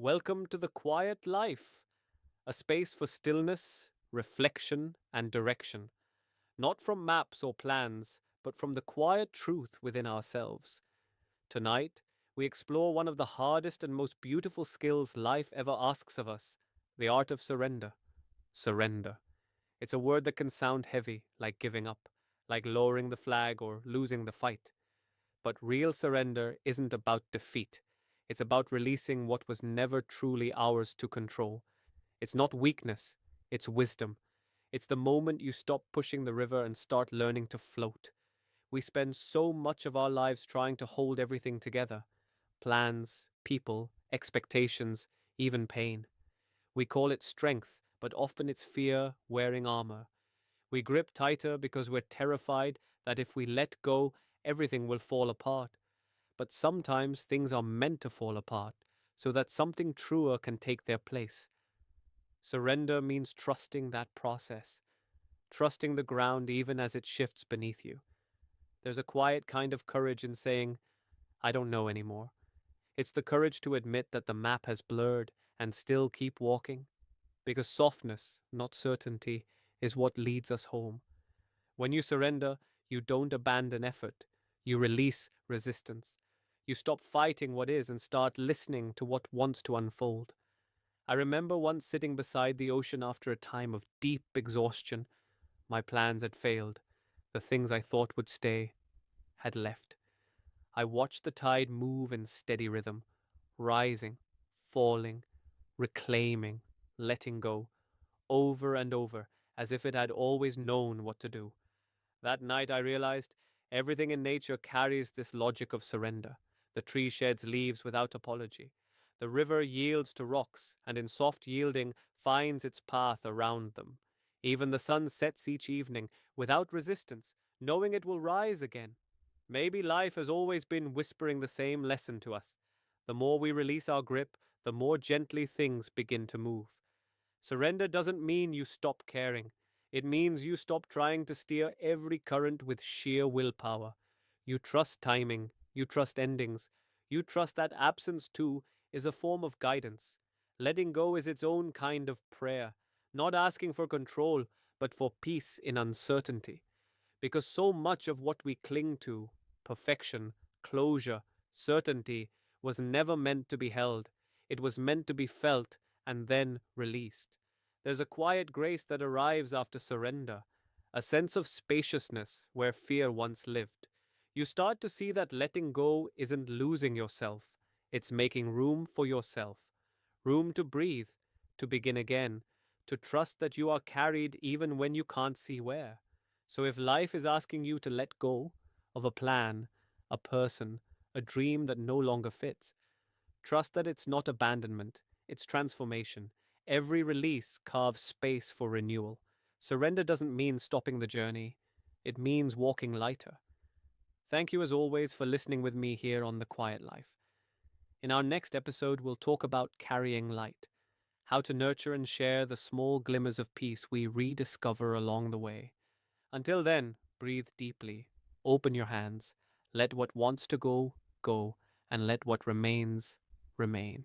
Welcome to the quiet life, a space for stillness, reflection, and direction, not from maps or plans, but from the quiet truth within ourselves. Tonight, we explore one of the hardest and most beautiful skills life ever asks of us: the art of surrender. Surrender. It's a word that can sound heavy, like giving up, like lowering the flag or losing the fight. But real surrender isn't about defeat. It's about releasing what was never truly ours to control. It's not weakness, it's wisdom. It's the moment you stop pushing the river and start learning to float. We spend so much of our lives trying to hold everything together: plans, people, expectations, even pain. We call it strength, but often it's fear wearing armor. We grip tighter because we're terrified that if we let go, everything will fall apart. But sometimes things are meant to fall apart so that something truer can take their place. Surrender means trusting that process, trusting the ground even as it shifts beneath you. There's a quiet kind of courage in saying, I don't know anymore. It's the courage to admit that the map has blurred and still keep walking, because softness, not certainty, is what leads us home. When you surrender, you don't abandon effort, you release resistance. You stop fighting what is and start listening to what wants to unfold. I remember once sitting beside the ocean after a time of deep exhaustion. My plans had failed. The things I thought would stay had left. I watched the tide move in steady rhythm, rising, falling, reclaiming, letting go, over and over, as if it had always known what to do. That night I realized everything in nature carries this logic of surrender. The tree sheds leaves without apology. The river yields to rocks, and in soft yielding finds its path around them. Even the sun sets each evening, without resistance, knowing it will rise again. Maybe life has always been whispering the same lesson to us. The more we release our grip, the more gently things begin to move. Surrender doesn't mean you stop caring. It means you stop trying to steer every current with sheer willpower. You trust timing, you trust endings, you trust that absence too is a form of guidance. Letting go is its own kind of prayer, not asking for control, but for peace in uncertainty. Because so much of what we cling to, perfection, closure, certainty, was never meant to be held. It was meant to be felt and then released. There's a quiet grace that arrives after surrender, a sense of spaciousness where fear once lived. You start to see that letting go isn't losing yourself, it's making room for yourself. Room to breathe, to begin again, to trust that you are carried even when you can't see where. So if life is asking you to let go of a plan, a person, a dream that no longer fits, trust that it's not abandonment, it's transformation. Every release carves space for renewal. Surrender doesn't mean stopping the journey, it means walking lighter. Thank you as always for listening with me here on The Quiet Life. In our next episode, we'll talk about carrying light, how to nurture and share the small glimmers of peace we rediscover along the way. Until then, breathe deeply, open your hands, let what wants to go, go, and let what remains, remain.